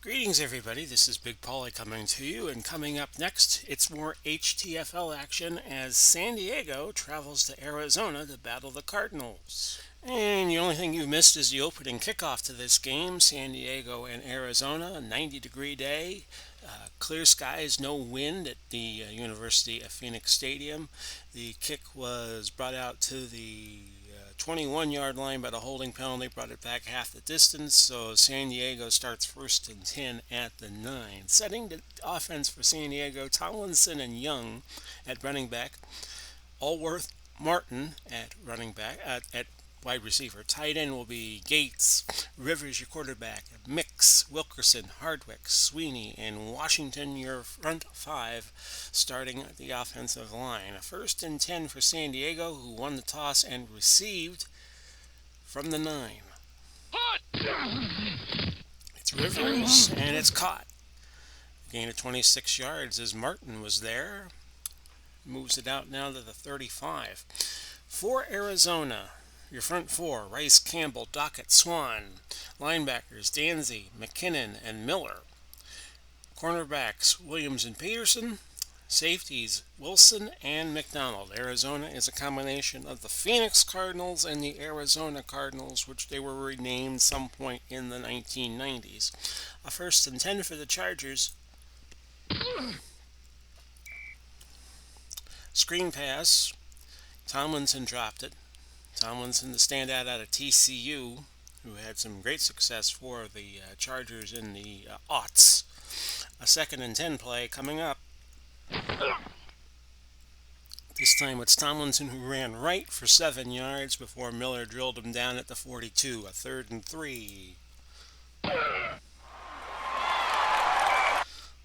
Greetings, everybody. This is Big Paulie coming to you, and coming up next, it's more HTFL action as San Diego travels to Arizona to battle the Cardinals. And the only thing you missed is the opening kickoff to this game, San Diego and Arizona, a 90-degree day, clear skies, no wind at the University of Phoenix Stadium. The kick was brought out to the 21-yard line, but a holding penalty brought it back half the distance, so San Diego starts 1st and 10 at the 9. Setting the offense for San Diego, Tomlinson and Young at running back, Allworth, Martin at running back, at wide receiver. Tight end will be Gates, Rivers your quarterback, Mix, Wilkerson, Hardwick, Sweeney, and Washington your front five starting at the offensive line. A 1st and 10 for San Diego, who won the toss and received from the 9. It's Rivers, and it's caught. Gain of 26 yards as Martin was there. Moves it out now to the 35. For Arizona, your front four, Rice, Campbell, Dockett, Swan. Linebackers, Danzy, McKinnon, and Miller. Cornerbacks, Williams and Peterson. Safeties, Wilson and McDonald. Arizona is a combination of the Phoenix Cardinals and the Arizona Cardinals, which they were renamed some point in the 1990s. A 1st and 10 for the Chargers. Screen pass. Tomlinson dropped it. Tomlinson, the standout out of TCU, who had some great success for the Chargers in the aughts. A 2nd and 10 play coming up. This time it's Tomlinson who ran right for 7 yards before Miller drilled him down at the 42. A 3rd and 3.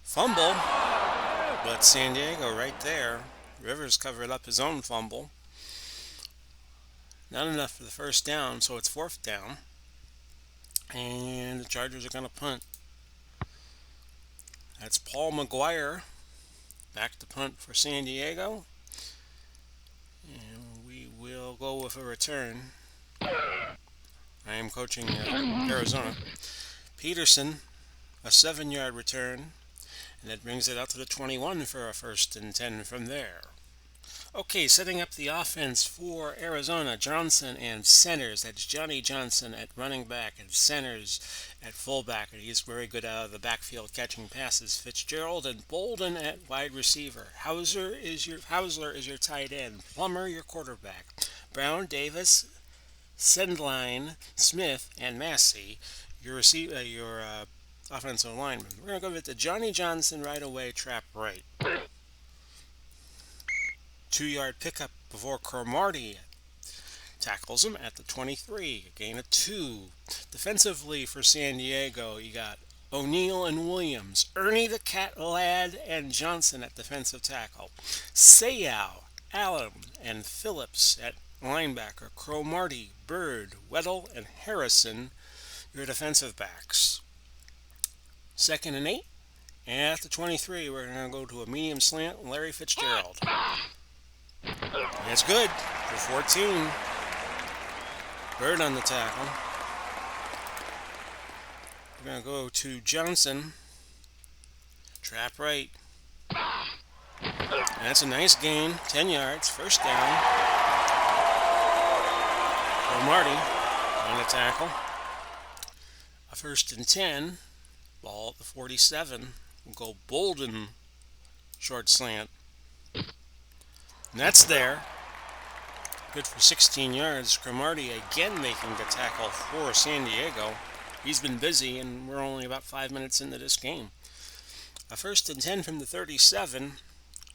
Fumble, but San Diego right there. Rivers covered up his own fumble. Not enough for the 1st down, so it's 4th down. And the Chargers are going to punt. That's Paul McGuire back to punt for San Diego. And we will go with a return. I am coaching Arizona. Peterson, a 7-yard return. And that brings it out to the 21 for a 1st and 10 from there. Okay, setting up the offense for Arizona, Johnson and centers. That's Johnny Johnson at running back and centers at fullback. And he's very good out of the backfield catching passes. Fitzgerald and Bolden at wide receiver. Hausler is your tight end. Plummer your quarterback. Brown, Davis, Sendline, Smith, and Massey your offensive lineman. We're going to go with the Johnny Johnson right away, trap right. 2-yard pickup before Cromartie tackles him at the 23. A gain of 2. Defensively for San Diego, you got O'Neill and Williams, Ernie the Cat Ladd, and Johnson at defensive tackle. Sayao, Allen, and Phillips at linebacker. Cromartie, Bird, Weddle, and Harrison, your defensive backs. 2nd and 8. And at the 23, we're going to go to a medium slant, Larry Fitzgerald. That's good for 14. Bird on the tackle. We're going to go to Johnson. Trap right. And that's a nice gain. 10 yards. 1st down. For Marty on the tackle. A 1st and 10. Ball at the 47. We'll go Bolden. Short slant. And that's there. Good for 16 yards. Cromartie again making the tackle for San Diego. He's been busy, and we're only about 5 minutes into this game. A 1st and 10 from the 37.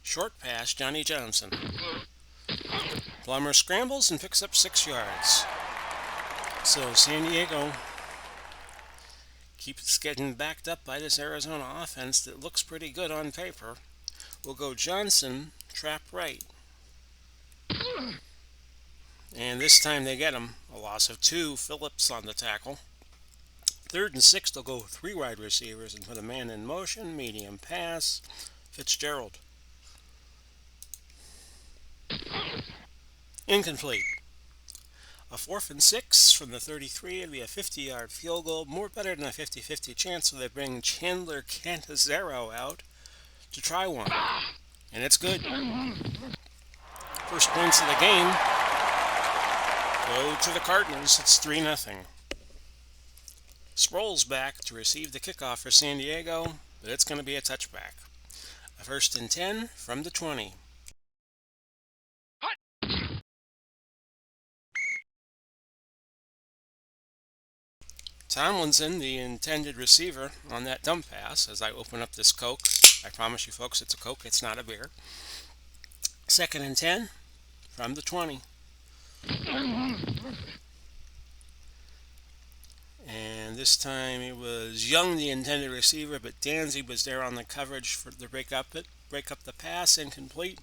Short pass, Johnny Johnson. Plummer scrambles and picks up 6 yards. So San Diego keeps getting backed up by this Arizona offense that looks pretty good on paper. We'll go Johnson, trap right. And this time they get him. A loss of 2. Phillips on the tackle. 3rd and 6, they'll go 3 wide receivers and put a man in motion. Medium pass. Fitzgerald. Incomplete. A 4th and 6 from the 33. It'll be a 50-yard field goal. More better than a 50-50 chance, so they bring Chandler Cantazero out to try one. And it's good. First points of the game go to the Cardinals. It's 3-0. Sproul's back to receive the kickoff for San Diego, but it's going to be a touchback. A 1st and 10 from the 20. Tomlinson, the intended receiver, on that dump pass. As I open up this Coke, I promise you folks it's a Coke, it's not a beer. 2nd and 10 from the 20. And this time it was Young, the intended receiver, but Danzy was there on the coverage for to break up the pass, incomplete.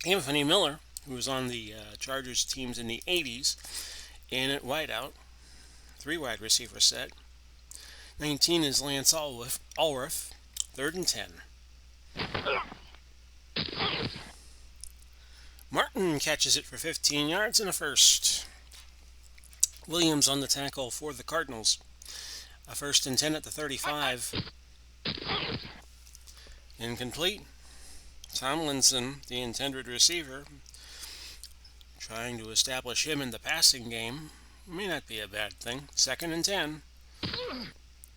Anthony Miller, who was on the Chargers teams in the 80s, in at wideout. 3 wide receiver set. 19 is Lance Allworth. 3rd and 10. Martin catches it for 15 yards and a first. Williams on the tackle for the Cardinals. A 1st and 10 at the 35. Incomplete. Tomlinson, the intended receiver, trying to establish him in the passing game. May not be a bad thing. 2nd and 10.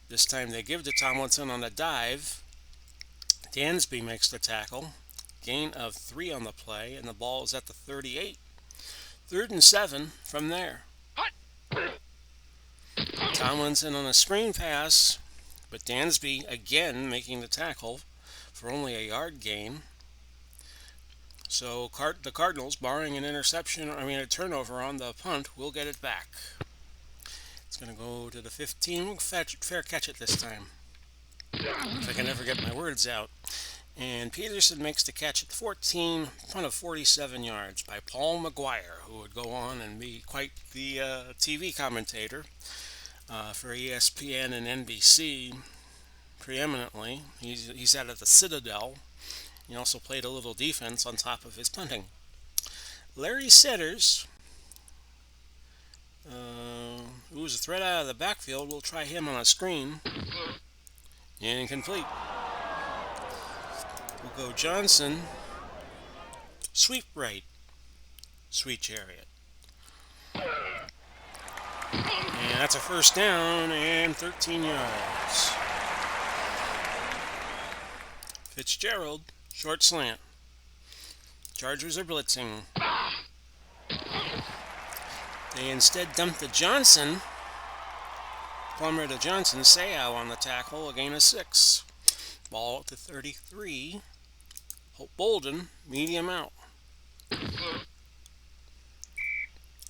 This time they give to Tomlinson on a dive. Dansby makes the tackle. Gain of 3 on the play, and the ball is at the 38. 3rd and 7 from there. Tomlinson on a screen pass, but Dansby again making the tackle for only a yard gain. So the Cardinals, barring a turnover on the punt, will get it back. It's going to go to the 15. We'll fair catch it this time, if I can ever get my words out. And Peterson makes the catch at 14, punt of 47 yards by Paul McGuire, who would go on and be quite the TV commentator for ESPN and NBC preeminently. He's out at the Citadel. He also played a little defense on top of his punting. Larry Setters, who was a threat out of the backfield, we'll try him on a screen. Incomplete. We'll go Johnson. Sweep right. Sweet chariot. And that's a 1st down and 13 yards. Fitzgerald, short slant. Chargers are blitzing. They instead dump to Johnson. Plummer to Johnson. Seau on the tackle. A gain of 6. Ball at the 33. Bolden, medium out.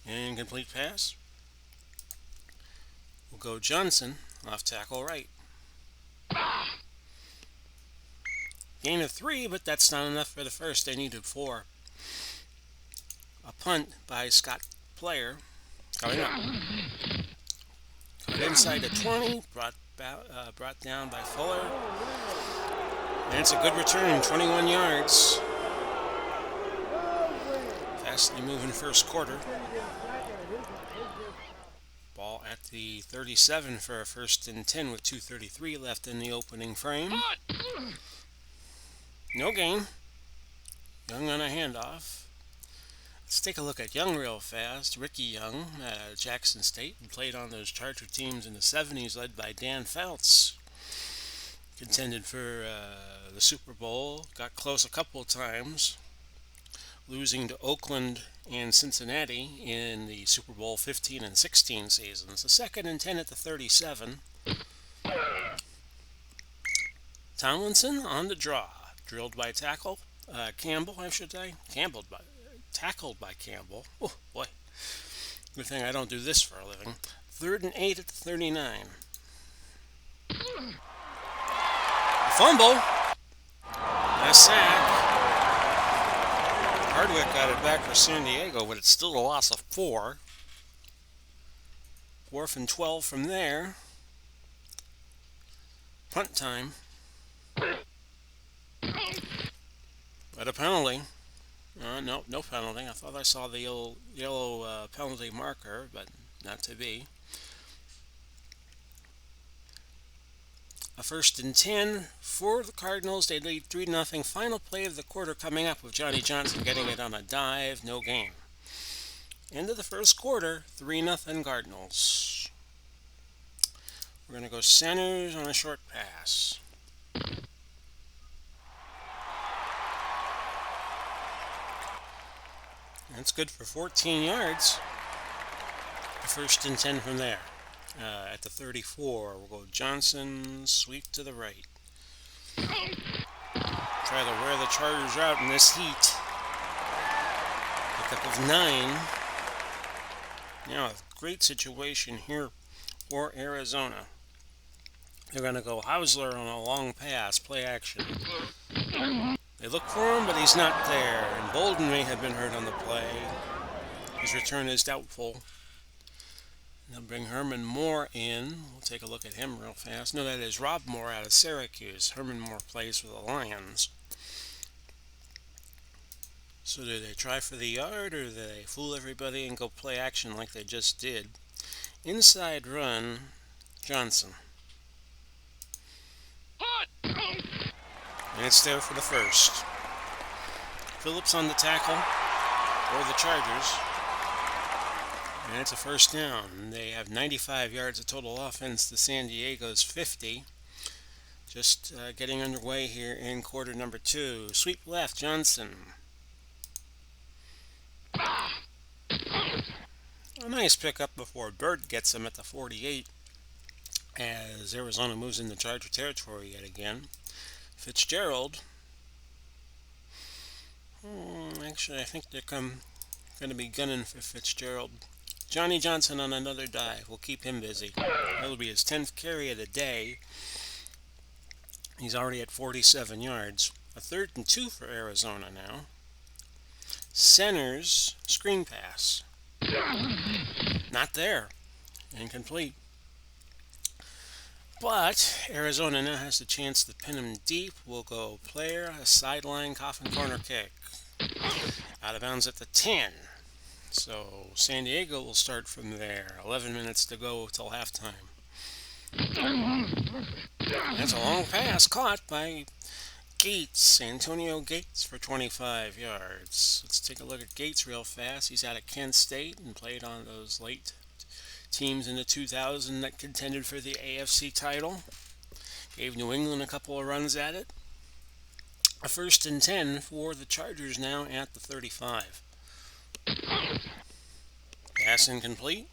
Incomplete pass. We'll go Johnson, off tackle right. Gain of 3, but that's not enough for the first. They needed 4. A punt by Scott Player. Coming up. Cut inside the 20, brought down by Fuller. And it's a good return, 21 yards. Fastly moving first quarter. Ball at the 37 for a 1st and 10 with 2:33 left in the opening frame. No gain. Young on a handoff. Let's take a look at Young real fast. Ricky Young out of Jackson State, who played on those Charger teams in the 70s, led by Dan Fouts. Contended for the Super Bowl. Got close a couple of times, losing to Oakland and Cincinnati in the Super Bowl 15 and 16 seasons. A 2nd and 10 at the 37. Tomlinson on the draw. Drilled by Campbell, I should say. Tackled by Campbell. Oh, boy. Good thing I don't do this for a living. 3rd and 8 at the 39. Fumble. A sack. Hardwick got it back for San Diego, but it's still a loss of 4. 4th and 12 from there. Punt time. But a penalty. No, no penalty. I thought I saw the yellow penalty marker, but not to be. A 1st and 10 for the Cardinals. They lead 3-0. Final play of the quarter coming up with Johnny Johnson getting it on a dive. No gain. End of the first quarter, 3-0 Cardinals. We're going to go centers on a short pass. That's good for 14 yards. A 1st and 10 from there. At the 34, we'll go Johnson, sweep to the right. Try to wear the Chargers out in this heat. Pickup of 9. Now, a great situation here for Arizona. They're going to go Hausler on a long pass, play action. They look for him, but he's not there. And Bolden may have been hurt on the play. His return is doubtful. They'll bring Herman Moore in. We'll take a look at him real fast. No, that is Rob Moore out of Syracuse. Herman Moore plays for the Lions. So do they try for the yard, or do they fool everybody and go play action like they just did? Inside run, Johnson. And it's there for the first. Phillips on the tackle for the Chargers. And it's a 1st down. They have 95 yards of total offense to San Diego's 50. Just getting underway here in quarter number 2. Sweep left, Johnson. A nice pickup before Bird gets him at the 48 as Arizona moves into Charger territory yet again. Fitzgerald. Actually, I think they're going to be gunning for Fitzgerald. Johnny Johnson on another dive. We'll keep him busy. That'll be his 10th carry of the day. He's already at 47 yards. A 3rd and 2 for Arizona now. Centers, screen pass. Not there. Incomplete. But Arizona now has the chance to pin him deep. We'll go player, a sideline coffin corner kick. Out of bounds at the 10. So San Diego will start from there. 11 minutes to go till halftime. That's a long pass caught by Gates, Antonio Gates, for 25 yards. Let's take a look at Gates real fast. He's out of Kent State and played on those late teams in the 2000 that contended for the AFC title. Gave New England a couple of runs at it. A 1st and 10 for the Chargers now at the 35. Pass incomplete.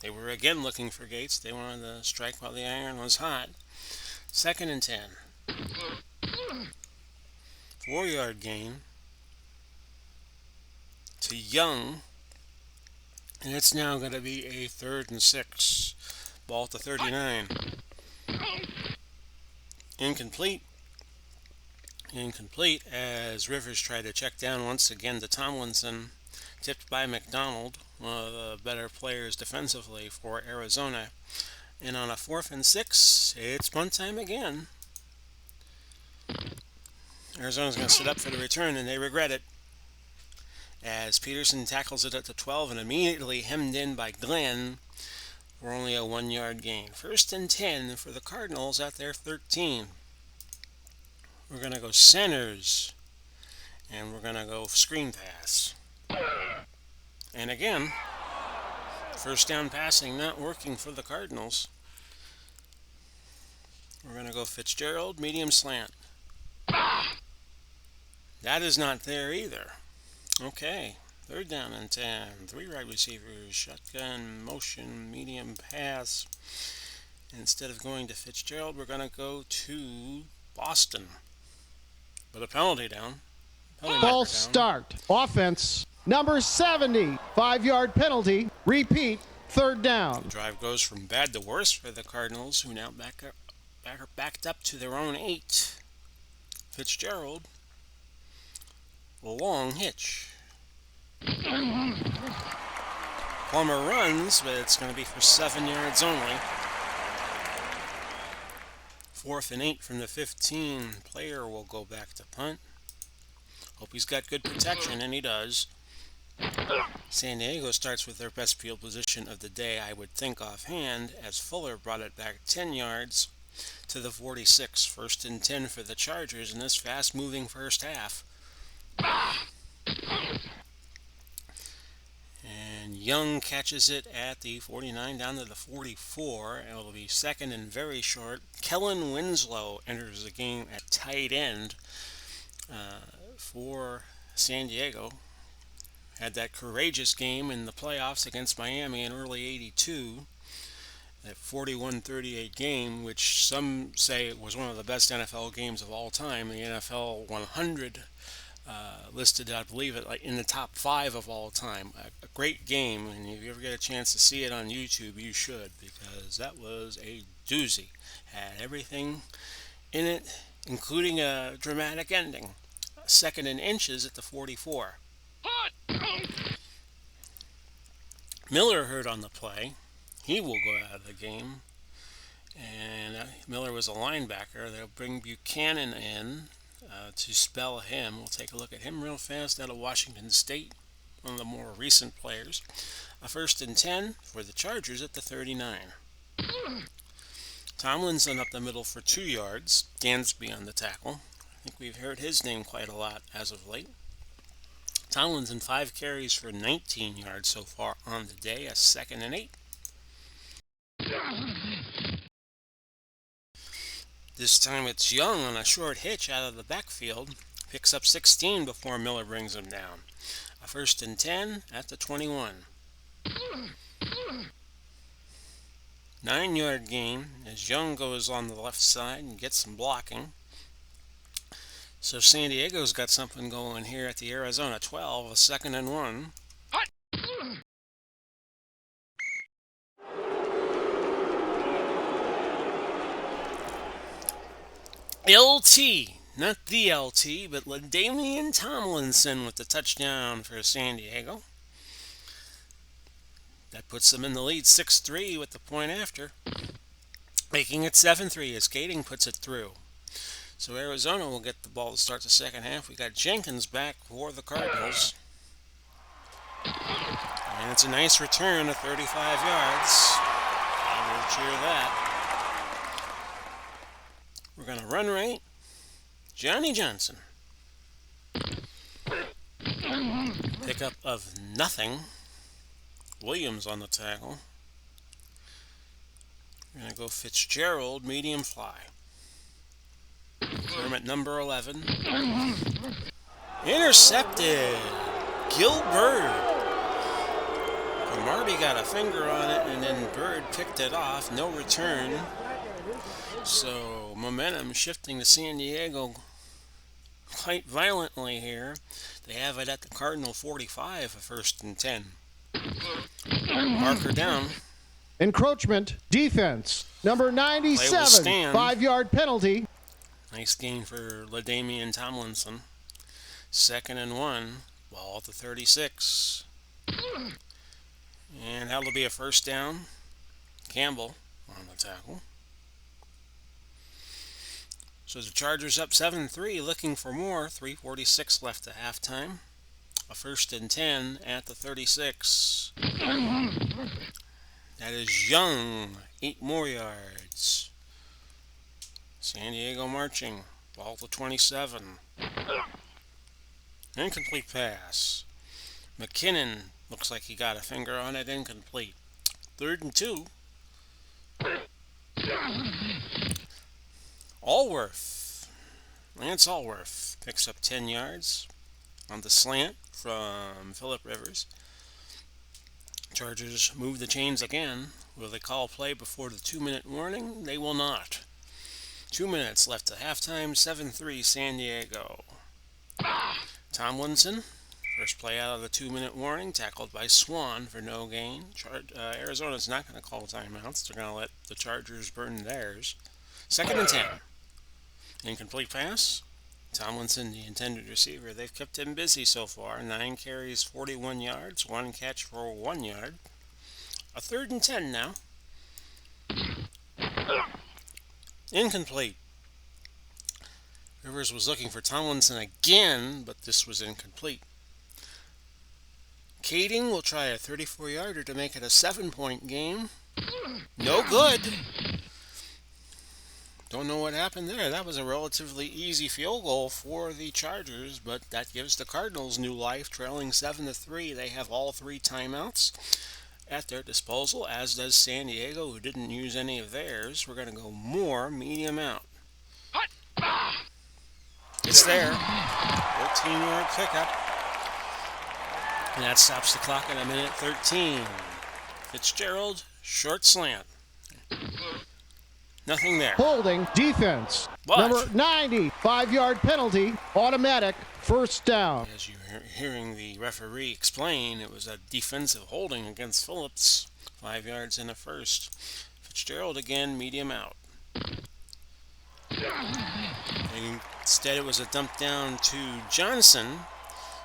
They were again looking for Gates. They wanted to strike while the iron was hot. 2nd and 10. 4-yard gain to Young. And it's now going to be a 3rd and 6. Ball at the 39. Incomplete. Incomplete as Rivers tried to check down once again to Tomlinson. Tipped by McDonald, one of the better players defensively for Arizona. And on a 4th and 6, it's punt time again. Arizona's going to sit up for the return, and they regret it. As Peterson tackles it at the 12 and immediately hemmed in by Glenn for only a 1-yard gain. 1st and 10 for the Cardinals at their 13. We're going to go centers, and we're going to go screen pass. And again, 1st down passing not working for the Cardinals. We're going to go Fitzgerald, medium slant. That is not there either. Okay, 3rd down and 10. 3 wide receivers, shotgun, motion, medium pass. Instead of going to Fitzgerald, we're going to go to Boston. But a penalty down. False start. Offense. Number 70. 5-yard penalty. Repeat. 3rd down. The drive goes from bad to worse for the Cardinals, who now backed up to their own 8. Fitzgerald. A long hitch. Palmer runs, but it's going to be for 7 yards only. 4th and 8 from the 15. Player will go back to punt. Hope he's got good protection, and he does. San Diego starts with their best field position of the day, I would think offhand, as Fuller brought it back 10 yards to the 46. 1st and 10 for the Chargers in this fast-moving first half. And Young catches it at the 49 down to the 44. And it'll be 2nd and very short. Kellen Winslow enters the game at tight end for San Diego. Had that courageous game in the playoffs against Miami in early '82. That 41-38 game, which some say was one of the best NFL games of all time. The NFL 100 listed, I believe, it like in the top 5 of all time. A great game, and if you ever get a chance to see it on YouTube, you should, because that was a doozy. Had everything in it, including a dramatic ending. 2nd and inches at the 44. Miller hurt on the play. He will go out of the game. And Miller was a linebacker. They'll bring Buchanan in to spell him. We'll take a look at him real fast out of Washington State, one of the more recent players. A 1st and 10 for the Chargers at the 39. Tomlinson up the middle for 2 yards. Dansby on the tackle. I think we've heard his name quite a lot as of late. Tomlinson 5 carries for 19 yards so far on the day. A 2nd and 8. This time it's Young on a short hitch out of the backfield. Picks up 16 before Miller brings him down. A 1st and 10 at the 21. 9-yard gain as Young goes on the left side and gets some blocking. So San Diego's got something going here at the Arizona 12, a 2nd and 1. LT, not the LT, but LaDainian Tomlinson with the touchdown for San Diego. That puts them in the lead 6-3 with the point after, making it 7-3 as Kading puts it through. So Arizona will get the ball to start the second half. We got Jenkins back for the Cardinals. And it's a nice return of 35 yards. I will cheer that. We're going to run right. Johnny Johnson. Pickup of nothing. Williams on the tackle. We're going to go Fitzgerald, medium fly. Kermit number 11. Intercepted. Gil Bird. Marty got a finger on it, and then Bird picked it off. No return. So momentum shifting to San Diego quite violently here. They have it at the Cardinal 45, a 1st and 10. Marker down. Encroachment, defense, number 97, 5-yard penalty. Nice gain for LaDainian Tomlinson. 2nd and 1, ball at the 36. And that'll be a 1st down. Campbell on the tackle. So the Chargers up 7-3, looking for more. 3:46 left to halftime. A 1st and 10 at the 36. That is Young. 8 more yards. San Diego marching. Ball to 27. Incomplete pass. McKinnon looks like he got a finger on it. Incomplete. 3rd and 2. Lance Allworth picks up 10 yards on the slant from Phillip Rivers. Chargers move the chains again. Will they call play before the 2-minute warning? They will not. 2 minutes left to halftime. 7-3 San Diego. Tomlinson, first play out of the 2-minute warning, tackled by Swan for no gain. Arizona's not going to call timeouts. They're going to let the Chargers burn theirs. 2nd and 10. Incomplete pass. Tomlinson, the intended receiver. They've kept him busy so far. 9 carries, 41 yards. 1 catch for 1 yard. A 3rd and 10 now. Incomplete. Rivers was looking for Tomlinson again, but this was incomplete. Kading will try a 34-yarder to make it a 7-point game. No good. Don't know what happened there. That was a relatively easy field goal for the Chargers, but that gives the Cardinals new life, trailing 7-3. They have all 3 timeouts at their disposal, as does San Diego, who didn't use any of theirs. We're going to go more medium out. It's there. 14-yard pickup. And that stops the clock at 1:13. Fitzgerald, short slant. Nothing there. Holding defense. But number 90, 5-yard penalty, automatic, first down. As you're hearing the referee explain, it was a defensive holding against Phillips. 5 yards in the first. Fitzgerald again, medium out. And instead it was a dump down to Johnson,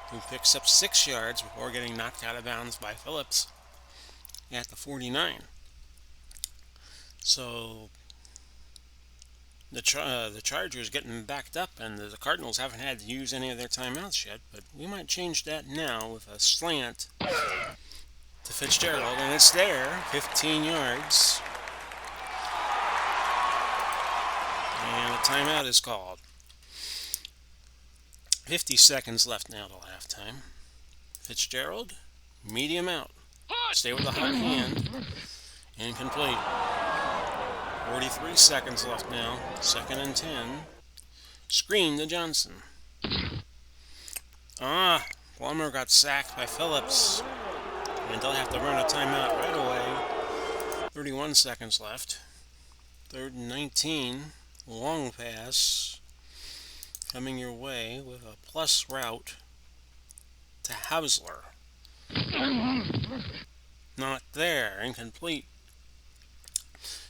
who picks up 6 yards before getting knocked out of bounds by Phillips at the 49. So the Chargers getting backed up, and the Cardinals haven't had to use any of their timeouts yet, but we might change that now with a slant to Fitzgerald, and it's there, 15 yards. And a timeout is called. 50 seconds left now till halftime. Fitzgerald, medium out. Stay with the hot hand. Incomplete. 43 seconds left now. 2nd and 10. Screen to Johnson. Plummer got sacked by Phillips. And they'll have to run a timeout right away. 31 seconds left. 3rd and 19. Long pass. Coming your way with a plus route to Hausler. Not there. Incomplete.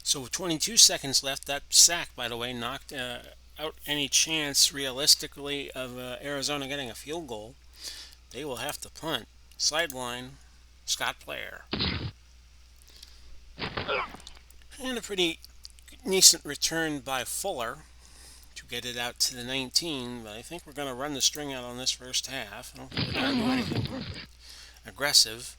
So with 22 seconds left, that sack, by the way, knocked out any chance realistically of Arizona getting a field goal. They will have to punt. Sideline, Scott Player. And a pretty decent return by Fuller to get it out to the 19, but I think we're going to run the string out on this first half. I don't think we're going to do anything aggressive.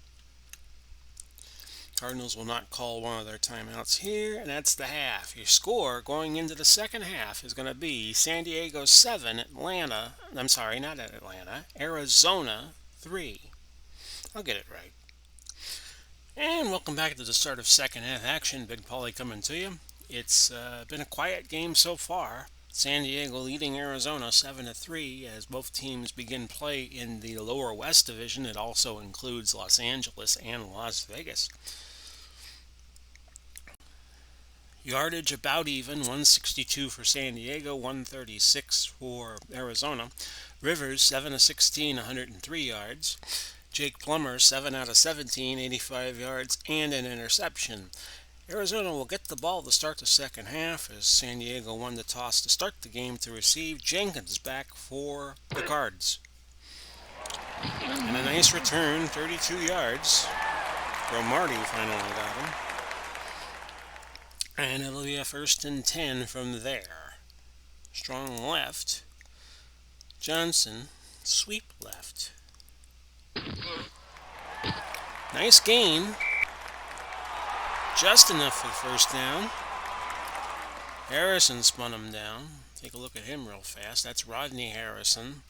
Cardinals will not call one of their timeouts here, and that's the half. Your score going into the second half is going to be San Diego 7, Arizona 3. I'll get it right. And welcome back to the start of second half action. Big Paulie coming to you. It's been a quiet game so far. San Diego leading Arizona 7-3 as both teams begin play in the lower West Division. It also includes Los Angeles and Las Vegas. Yardage about even, 162 for San Diego, 136 for Arizona. Rivers 7-16, 103 yards. Jake Plummer 7 out of 17, 85 yards and an interception. Arizona will get the ball to start the second half as San Diego won the toss to start the game to receive. Jenkins back for the Cards. And a nice return, 32 yards. Cromartie finally got him. And it'll be a 1st and 10 from there. Strong left. Johnson, sweep left. Nice gain. Just enough for the first down. Harrison spun him down. Take a look at him real fast. That's Rodney Harrison,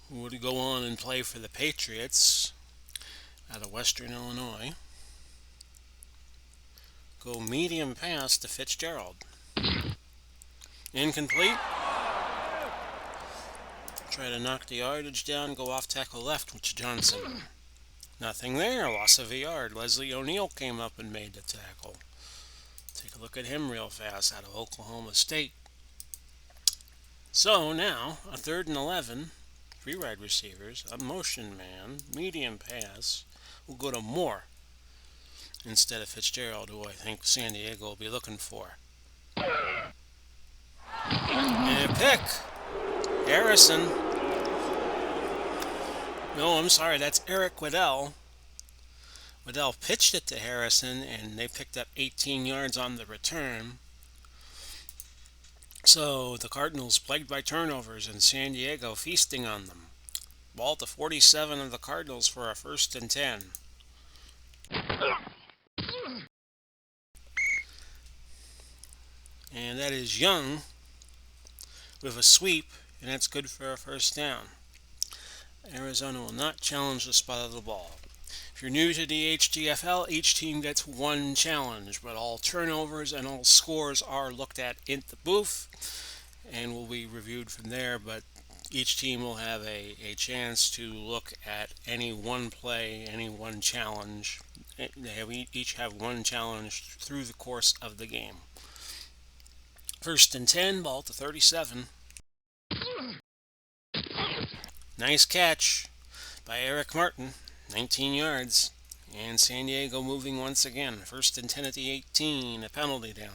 who would go on and play for the Patriots out of Western Illinois. Go medium pass to Fitzgerald. Incomplete. Try to knock the yardage down, go off tackle left with Johnson. Nothing there, loss of a yard. Leslie O'Neal came up and made the tackle. Take a look at him real fast out of Oklahoma State. So now, a 3rd and 11, 3 wide receivers, a motion man, medium pass, will go to Moore instead of Fitzgerald, who I think San Diego will be looking for. And a pick. Harrison. No, I'm sorry, that's Eric Waddell. Waddell pitched it to Harrison, and they picked up 18 yards on the return. So the Cardinals plagued by turnovers and San Diego feasting on them. Ball to 47 of the Cardinals for a 1st and 10. And that is Young with a sweep, and that's good for a 1st down. Arizona will not challenge the spot of the ball. If you're new to the HTFL, each team gets one challenge, but all turnovers and all scores are looked at in the booth and will be reviewed from there, but each team will have a chance to look at any one play, any one challenge. They each have one challenge through the course of the game. 1st and 10, ball to 37. Nice catch by Eric Martin, 19 yards. And San Diego moving once again. 1st and 10 at the 18, a penalty down.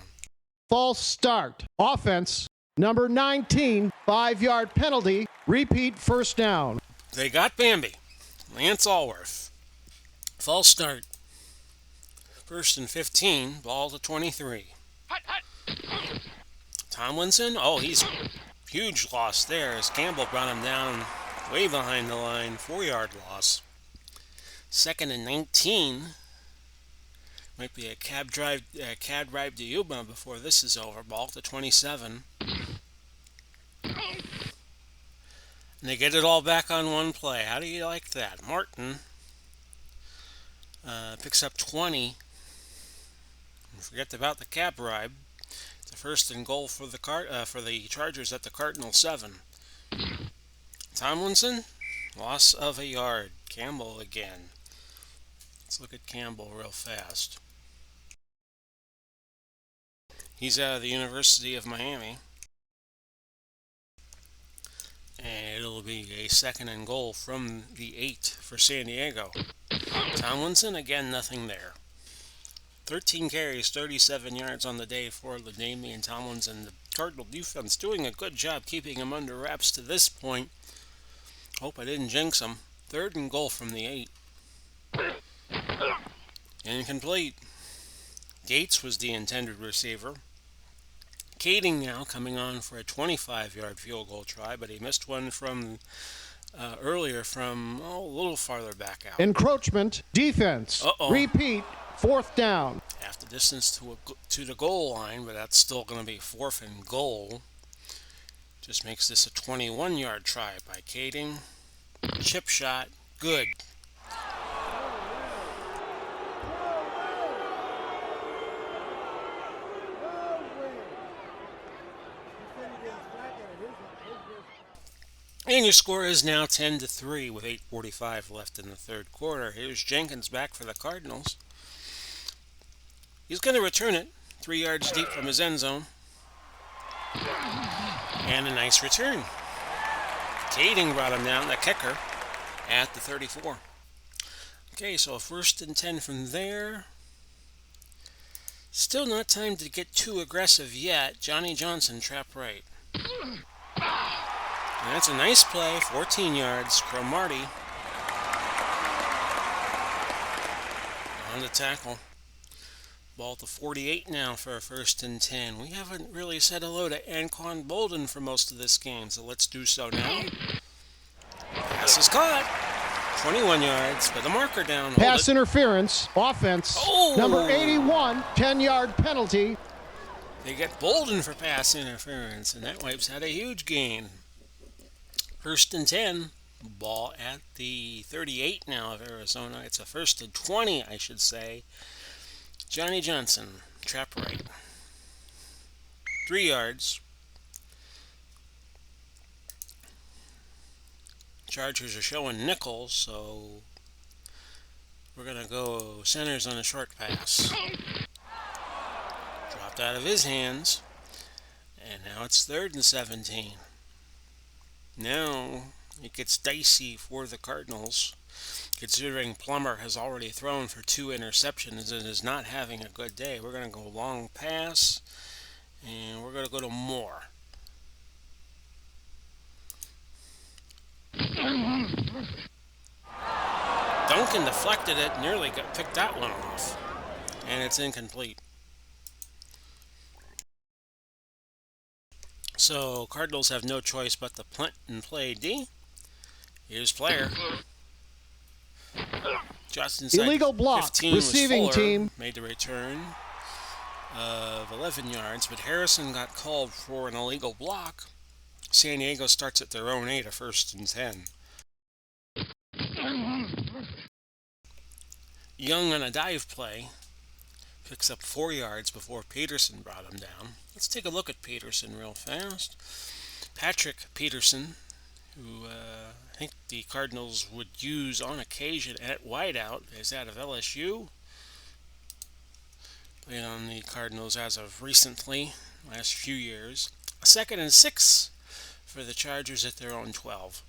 False start. Offense, number 19, 5-yard penalty. Repeat, 1st down. They got Bambi. Lance Allworth. False start. 1st and 15, ball to 23. Tomlinson, he's huge loss there as Campbell brought him down way behind the line, 4-yard loss. 2nd and 19. Might be a cab ride to Yuma before this is over. Ball to 27. And they get it all back on one play. How do you like that? Martin picks up 20. Forget about the cab ride. It's a 1st and goal for the Chargers at the Cardinal 7. Tomlinson, loss of a yard. Campbell again. Let's look at Campbell real fast. He's out of the University of Miami. And it'll be a 2nd and goal from the 8 for San Diego. Tomlinson, again, nothing there. 13 carries, 37 yards on the day for LaDainian Tomlinson. The Cardinal defense doing a good job keeping him under wraps to this point. Hope I didn't jinx him. 3rd and goal from the 8. Incomplete. Gates was the intended receiver. Kading now coming on for a 25-yard field goal try, but he missed one from earlier from a little farther back out. Encroachment, defense. Repeat, 4th down. Half the distance to the goal line, but that's still going to be 4th and goal. Just makes this a 21-yard try by Kading. Chip shot, good. And your score is now 10-3 with 8:45 left in the 3rd quarter. Here's Jenkins back for the Cardinals. He's going to return it 3 yards deep from his end zone. And a nice return. Kading brought him down, the kicker, at the 34. Okay, so 1st and 10 from there. Still not time to get too aggressive yet. Johnny Johnson, trap right. And that's a nice play, 14 yards. Cromartie on the tackle. Ball to 48 now for a 1st and 10. We haven't really said hello to Anquan Bolden for most of this game, so let's do so now. Pass is caught. 21 yards with a marker down. Pass interference, offense, number 81, 10-yard penalty. They get Bolden for pass interference, and that wipes out a huge gain. 1st and 10, ball at the 38 now of Arizona. It's a 1st and 20, I should say. Johnny Johnson, trap right. 3 yards. Chargers are showing nickel, so we're going to go centers on a short pass. Dropped out of his hands, and now it's 3rd and 17. Now it gets dicey for the Cardinals, considering Plummer has already thrown for 2 interceptions and is not having a good day. We're going to go long pass, and we're going to go to Moore. Duncan deflected it, nearly picked that one off, and it's incomplete. So Cardinals have no choice but to punt and play D. Here's player. Just inside the Illegal block. 15 was Receiving Fuller, team. made the return of 11 yards, but Harrison got called for an illegal block. San Diego starts at their own 8, a 1st and 10. Young on a dive play picks up 4 yards before Peterson brought him down. Let's take a look at Peterson real fast. Patrick Peterson, who I think the Cardinals would use on occasion at wideout, is out of LSU. Played on the Cardinals as of recently, last few years. A 2nd and 6 for the Chargers at their own 12.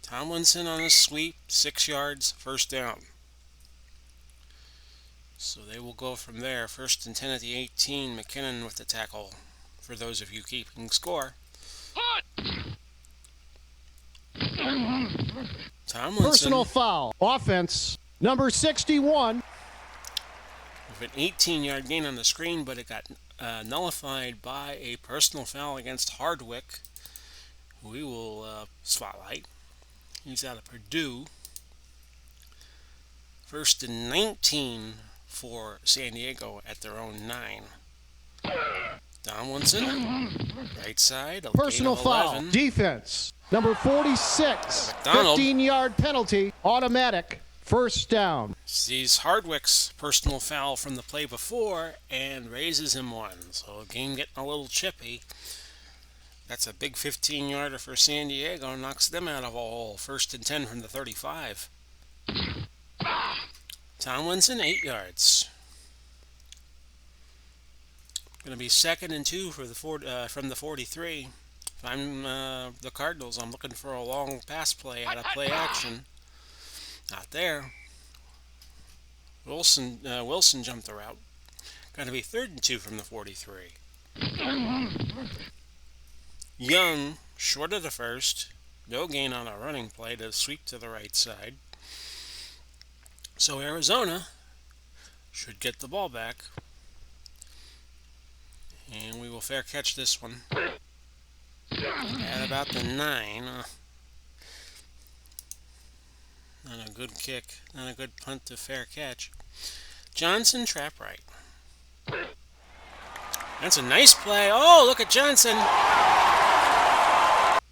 Tomlinson on a sweep, 6 yards, 1st down. So they will go from there. 1st and 10 at the 18. McKinnon with the tackle for those of you keeping score. Tomlinson. Personal foul. Offense. Number 61. With an 18-yard gain on the screen, but it got nullified by a personal foul against Hardwick, who we will spotlight. He's out of Purdue. 1st and 19 for San Diego at their own 9. Tomlinson, right side. Personal foul. Defense. Number 46. McDonald. 15-yard penalty. Automatic. 1st down. Sees Hardwick's personal foul from the play before and raises him 1. So game getting a little chippy. That's a big 15-yarder for San Diego. Knocks them out of a hole. 1st and 10 from the 35. Tomlinson, 8 yards. Going to be 2nd and 2 for the from the 43. If I'm the Cardinals, I'm looking for a long pass play out of play action. Not there. Wilson jumped the route. Going to be 3rd and 2 from the 43. Young, short of the 1st. No gain on a running play to sweep to the right side. So Arizona should get the ball back. And we will fair catch this one. At about the 9. Not a good kick. Not a good punt to fair catch. Johnson, trap right. That's a nice play. Oh, look at Johnson.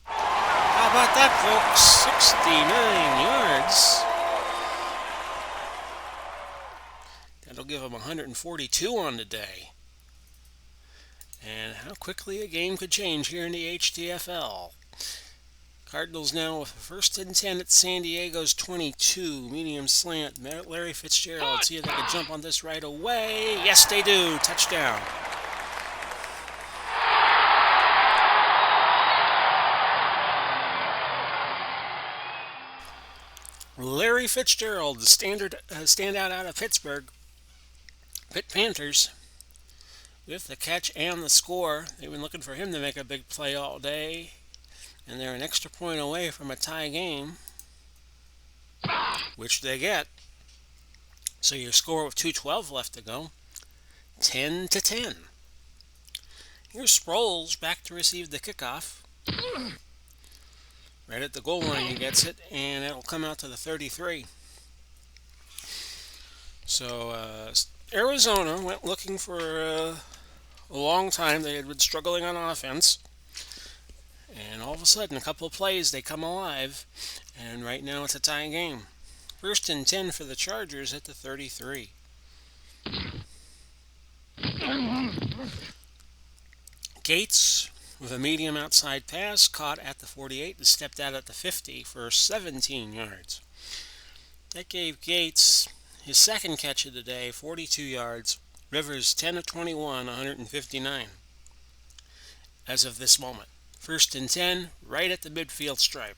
How about that, folks? 69 yards. That'll give him 142 on the day. And how quickly a game could change here in the HTFL. Cardinals now with 1st and 10 at San Diego's 22. Medium slant. Larry Fitzgerald. See if they can jump on this right away. Yes, they do. Touchdown. Larry Fitzgerald, the standout out of Pittsburgh. Pitt Panthers. With the catch and the score. They've been looking for him to make a big play all day. And they're an extra point away from a tie game, which they get. So your score with 2:12 left to go, 10-10. Here's Sproles back to receive the kickoff. Right at the goal line he gets it, and it'll come out to the 33. So Arizona went looking for a long time. They had been struggling on offense. And all of a sudden, a couple of plays, they come alive. And right now it's a tie game. 1st and 10 for the Chargers at the 33. Gates with a medium outside pass caught at the 48 and stepped out at the 50 for 17 yards. That gave Gates his 2nd catch of the day, 42 yards. Rivers 10 of 21, 159. As of this moment. 1st and 10, right at the midfield stripe.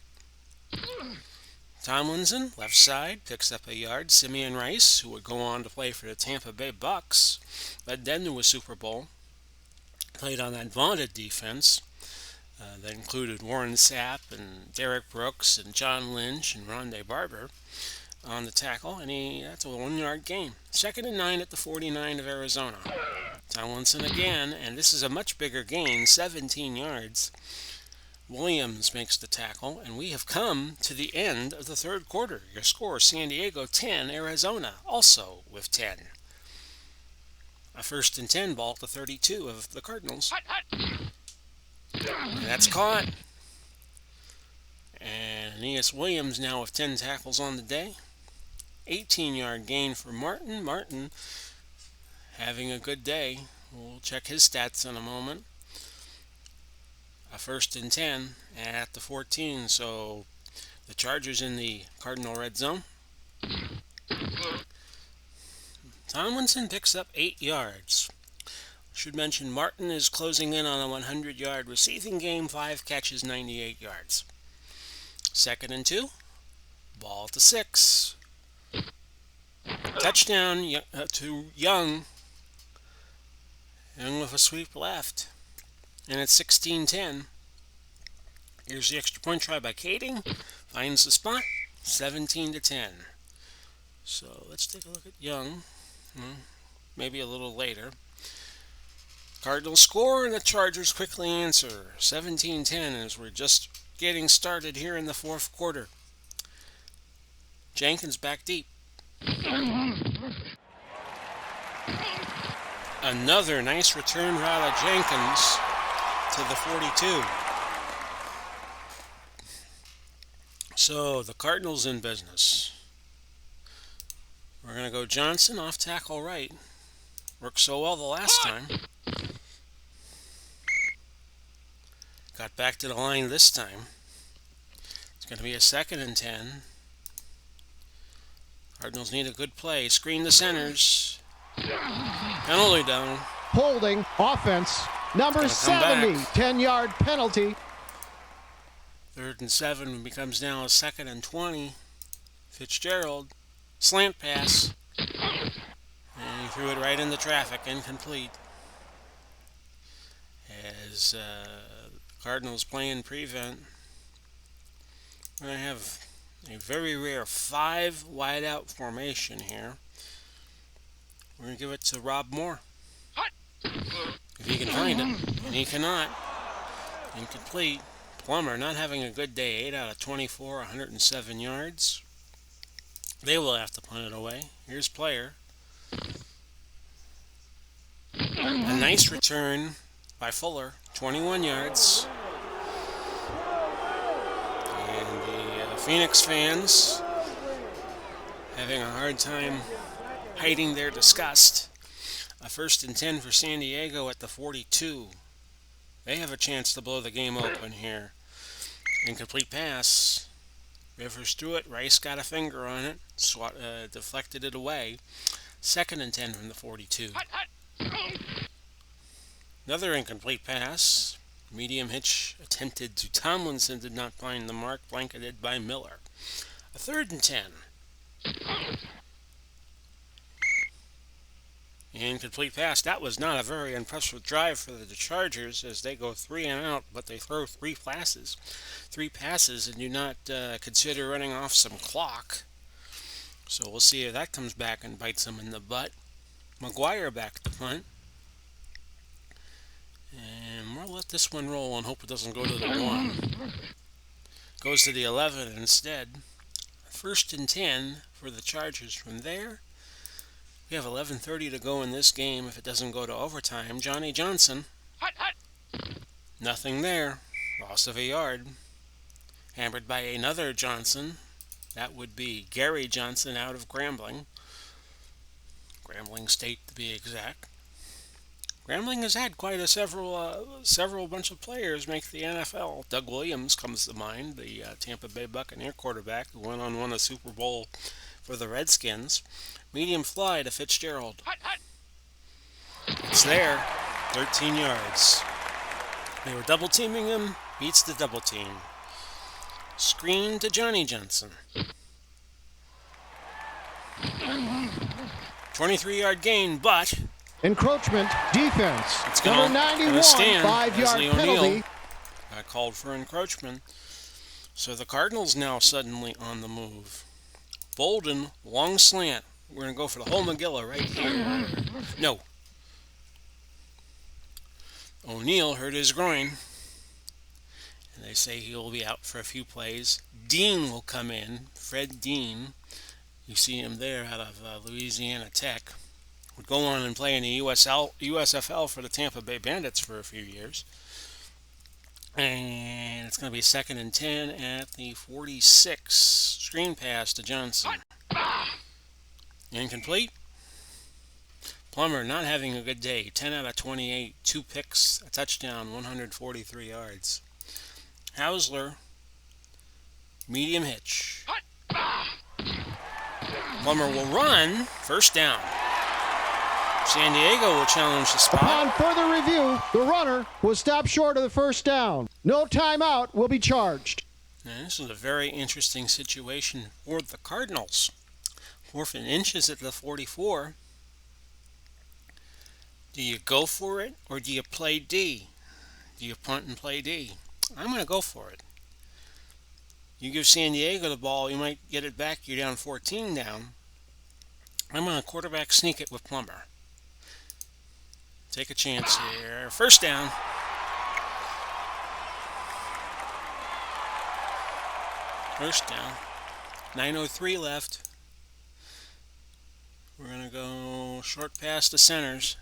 Tomlinson, left side, picks up a yard. Simeon Rice, who would go on to play for the Tampa Bay Bucks, led them to a Super Bowl. Played on that vaunted defense that included Warren Sapp and Derek Brooks and John Lynch and Rondé Barber on the tackle, and that's a 1-yard gain. 2nd and 9 at the 49 of Arizona. Tomlinson again, and this is a much bigger gain, 17 yards. Williams makes the tackle, and we have come to the end of the third quarter. Your score, San Diego 10, Arizona also with 10. A 1st and 10 ball at the 32 of the Cardinals. And that's caught. And Aeneas Williams now with 10 tackles on the day. 18-yard gain for Martin. Martin having a good day. We'll check his stats in a moment. A 1st and 10 at the 14, so the Chargers in the Cardinal red zone. Tomlinson picks up 8 yards. Should mention Martin is closing in on a 100-yard receiving game, 5 catches, 98 yards. 2nd and 2, ball at the 6. Touchdown to Young, and with a sweep left. And it's 16-10. Here's the extra point try by Kading. Finds the spot. 17-10. So let's take a look at Young. Maybe a little later. Cardinals score and the Chargers quickly answer. 17-10 as we're just getting started here in the fourth quarter. Jenkins back deep. Another nice return route of Jenkins to the 42. So the Cardinals in business. We're going to go Johnson off tackle right. Worked so well the last time. Got back to the line this time. It's going to be a 2nd and 10. Cardinals need a good play. Screen the centers. Penalty down. Holding offense. Number 70, 10-yard penalty. 3rd and 7 becomes now a 2nd and 20. Fitzgerald. Slant pass. And he threw it right into traffic. Incomplete. As Cardinals playing prevent. We're going to have a very rare 5 wideout formation here. We're going to give it to Rob Moore. If he can find it. And he cannot. Incomplete. Plummer not having a good day. 8 out of 24, 107 yards. They will have to punt it away. Here's Player. A nice return by Fuller. 21 yards. And the Phoenix fans having a hard time hiding their disgust. A 1st and 10 for San Diego at the 42. They have a chance to blow the game open here. Incomplete pass. Rivers threw it. Rice got a finger on it. Deflected it away. 2nd and 10 from the 42. Another incomplete pass. Medium hitch attempted to Tomlinson. Did not find the mark. Blanketed by Miller. A 3rd and 10. Incomplete pass. That was not a very impressive drive for the Chargers as they go 3 and out, but they throw 3 passes. 3 passes and do not consider running off some clock. So we'll see if that comes back and bites them in the butt. McGuire back to punt. And we'll let this one roll and hope it doesn't go to the 1. Goes to the 11 instead. 1st and 10 for the Chargers from there. We have 11:30 to go in this game if it doesn't go to overtime. Johnny Johnson. Nothing there. Loss of a yard. Hammered by another Johnson. That would be Gary Johnson out of Grambling. Grambling State to be exact. Grambling has had quite a several bunch of players make the NFL. Doug Williams comes to mind, the Tampa Bay Buccaneer quarterback who went on won a Super Bowl for the Redskins. Medium fly to Fitzgerald. It's there. 13 yards. They were double teaming him. Beats the double team. Screen to Johnny Johnson. 23-yard gain, but encroachment defense. It's Number 91, 5-yard penalty. Called for encroachment. So the Cardinals now suddenly on the move. Bolden, long slant. We're going to go for the whole Magilla right here. No. O'Neill hurt his groin, and they say he will be out for a few plays. Dean will come in, Fred Dean. You see him there out of Louisiana Tech. Would go on and play in the USFL for the Tampa Bay Bandits for a few years. And it's going to be 2nd and 10 at the 46. Screen pass to Johnson. Incomplete. Plummer not having a good day. 10 out of 28. 2 picks, a touchdown, 143 yards. Hausler, medium hitch. Plummer will run. First down. San Diego will challenge the spot. Upon further review, the runner was stopped short of the first down. No timeout will be charged. Now, this is a very interesting situation for the Cardinals. 4th and inches at the 44. Do you go for it or do you play D? Do you punt and play D? I'm going to go for it. You give San Diego the ball, you might get it back. You're down 14 down. I'm going to quarterback sneak it with Plummer. Take a chance here. First down. First down. 9:03 left. We're going to go short pass to centers.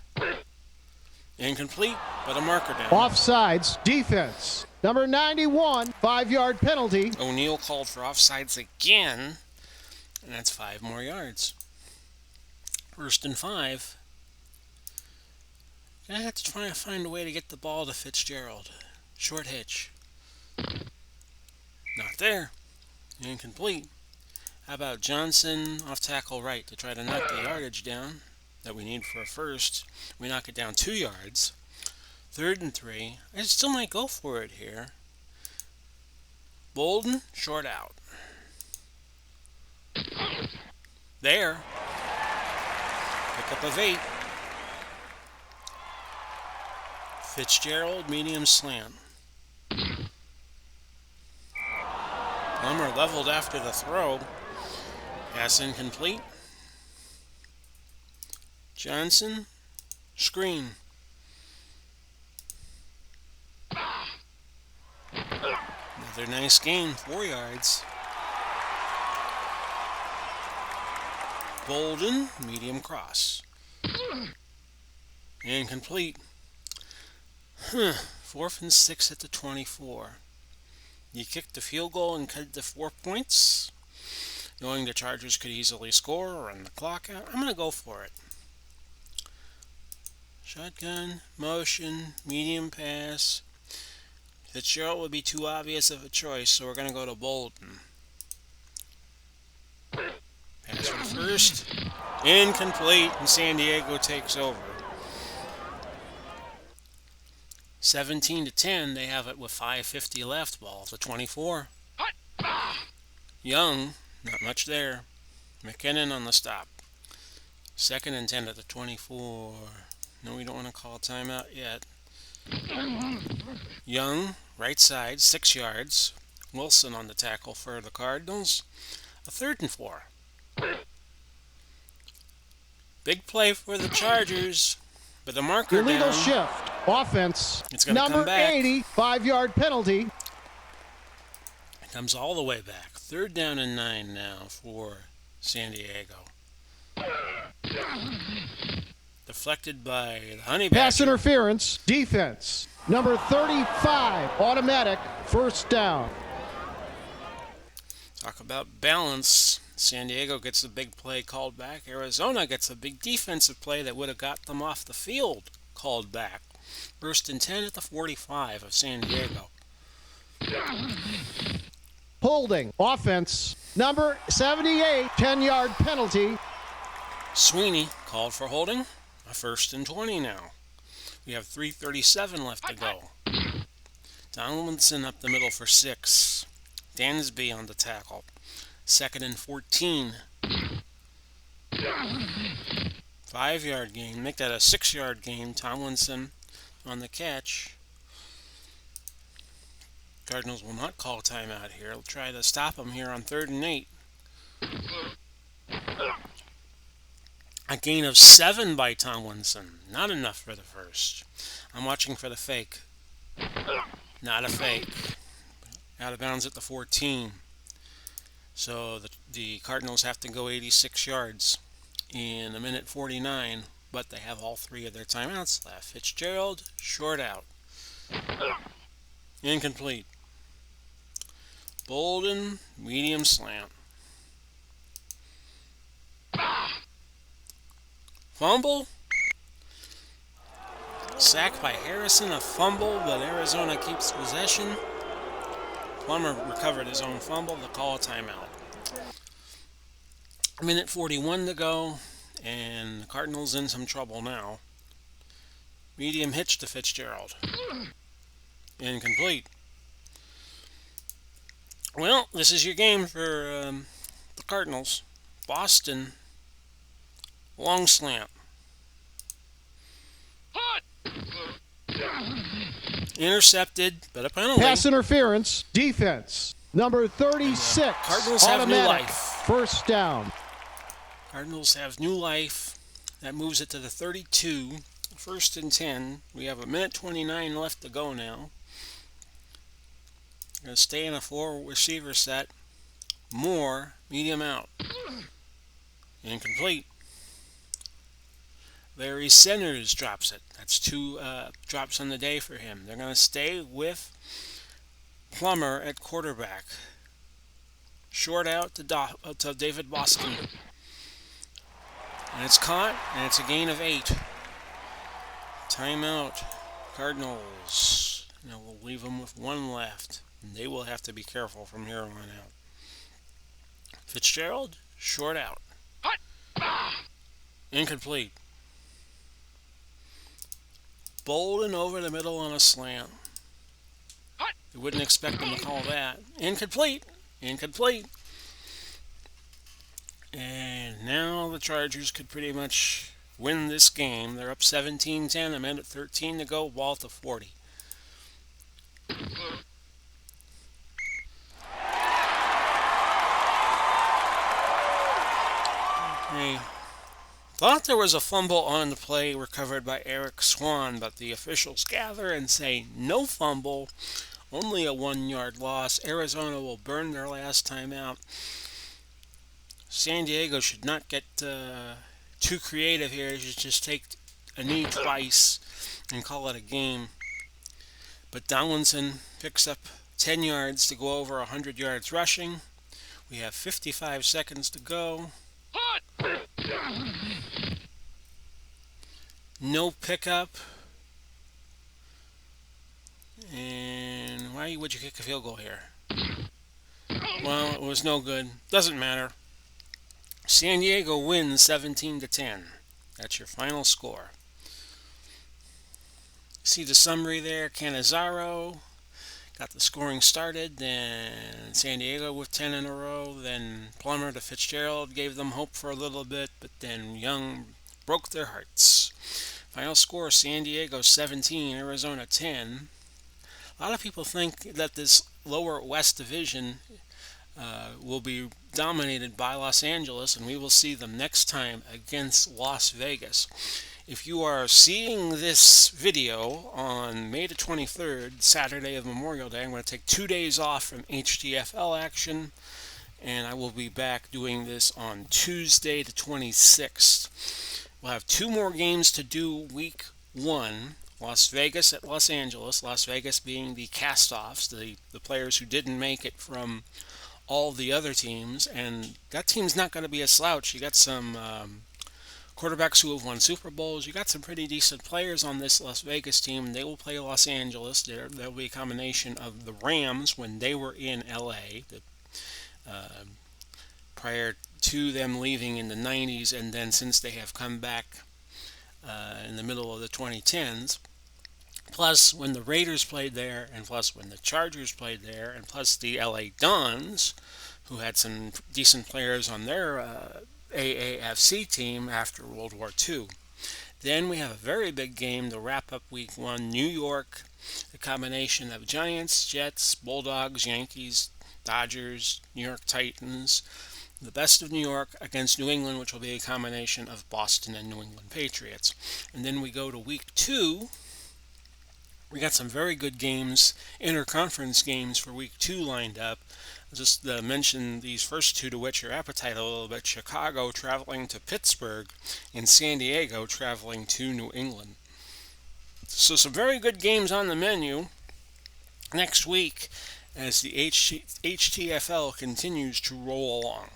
Incomplete, but a marker down. Offsides, defense. Number 91, 5-yard penalty. O'Neill called for offsides again, and that's 5 more yards. 1st and 5. I have to try to find a way to get the ball to Fitzgerald. Short hitch. Not there. Incomplete. How about Johnson off tackle right to try to knock the yardage down that we need for a first. We knock it down 2 yards. 3rd and 3. I still might go for it here. Bolden, short out. There. Pick up of 8. Fitzgerald, medium slant. Plummer leveled after the throw. Pass incomplete. Johnson, screen. Another nice gain, 4 yards. Bolden, medium cross. Incomplete. 4th and 6 at the 24. You kick the field goal and cut it to 4 points, knowing the Chargers could easily score or run the clock out. I'm going to go for it. Shotgun, motion, medium pass. Fitzgerald would be too obvious of a choice, so we're going to go to Bolden. Pass for first. Incomplete, and San Diego takes over. 17-10, they have it with 5:50 left. Ball to 24. Young, not much there. McKinnon on the stop. 2nd and 10 at the 24. No, we don't want to call a timeout yet. Young, right side, 6 yards. Wilson on the tackle for the Cardinals. A 3rd and 4. Big play for the Chargers, but the marker Illegal down. shift. Offense. It's going to come Number back. 80, 5-yard penalty. It comes all the way back. 3rd down and 9 now for San Diego. Deflected by the Honey Badger. Pass interference. Defense. Number 35, automatic. First down. Talk about balance. San Diego gets a big play called back. Arizona gets a big defensive play that would have got them off the field called back. 1st and 10 at the 45 of San Diego. Holding. Offense. Number 78, 10-yard penalty. Sweeney called for holding. A 1st and 20 now. We have 3:37 left to go. Donaldson up the middle for 6. Dansby on the tackle. 2nd and 14. 5-yard gain. Make that a 6-yard gain. Tomlinson on the catch. Cardinals will not call timeout here. They'll try to stop them here on 3rd and 8. A gain of 7 by Tomlinson. Not enough for the first. I'm watching for the fake. Not a fake. Out of bounds at the 14. So the Cardinals have to go 86 yards in a minute 49, but they have all 3 of their timeouts left. Fitzgerald, short out. Incomplete. Bolden, medium slant. Fumble. Sacked by Harrison, a fumble, but Arizona keeps possession. Plummer recovered his own fumble to call a timeout. A minute 41 to go, and the Cardinals in some trouble now. Medium hitch to Fitzgerald. Incomplete. Well, this is your game for the Cardinals. Boston, long slant. Intercepted, but a penalty. Pass interference. Defense. Number 36. Cardinals have new life. First down. Cardinals have new life. That moves it to the 32. First and 10. We have a minute 29 left to go now. Going to stay in a 4 receiver set. Moore, medium out. Incomplete. Larry Centers drops it. That's 2 drops on the day for him. They're going to stay with Plummer at quarterback. Short out to David Boston. And it's caught, and it's a gain of 8. Timeout. Cardinals. Now we'll leave them with 1 left. And they will have to be careful from here on out. Fitzgerald, short out. Incomplete. Bolden over the middle on a slant. You wouldn't expect them to call that. Incomplete. Incomplete. And now the Chargers could pretty much win this game. They're up 17-10, a minute 13 to go, ball at the 40. Hey. Thought there was a fumble on the play recovered by Eric Swan, but the officials gather and say no fumble, only a 1-yard loss. Arizona will burn their last time out. San Diego should not get too creative here. They should just take a knee twice and call it a game. But Tomlinson picks up 10 yards to go over 100 yards rushing. We have 55 seconds to go. No pickup. And why would you kick a field goal here? Well, it was no good. Doesn't matter. San Diego wins 17-10. That's your final score. See the summary there. Cannizzaro got the scoring started. Then San Diego with 10 in a row. Then Plummer to Fitzgerald gave them hope for a little bit. But then Young broke their hearts. Final score, San Diego 17, Arizona 10. A lot of people think that this lower West Division will be dominated by Los Angeles, and we will see them next time against Las Vegas. If you are seeing this video on May the 23rd, Saturday of Memorial Day, I'm going to take 2 days off from HTFL action, and I will be back doing this on Tuesday the 26th. We'll have 2 more games to do week 1. Las Vegas at Los Angeles. Las Vegas being the cast-offs, the players who didn't make it from all the other teams. And that team's not going to be a slouch. You got some quarterbacks who have won Super Bowls. You got some pretty decent players on this Las Vegas team. They will play Los Angeles. There'll be a combination of the Rams when they were in LA, prior to them leaving in the 90s, and then since they have come back in the middle of the 2010s, plus when the Raiders played there, and plus when the Chargers played there, and plus the LA Dons, who had some decent players on their AAFC team after World War II. Then we have a very big game to wrap up week 1, New York, a combination of Giants, Jets, Bulldogs, Yankees, Dodgers, New York Titans. The best of New York against New England, which will be a combination of Boston and New England Patriots. And then we go to week 2. We got some very good games, interconference games for week 2 lined up. Just mention these first two to whet your appetite a little bit. Chicago traveling to Pittsburgh and San Diego traveling to New England. So some very good games on the menu next week as the HTFL continues to roll along.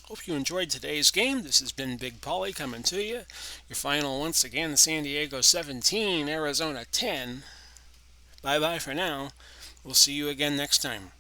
Hope you enjoyed today's game. This has been Big Polly coming to you. Your final once again, San Diego 17, Arizona 10. Bye-bye for now. We'll see you again next time.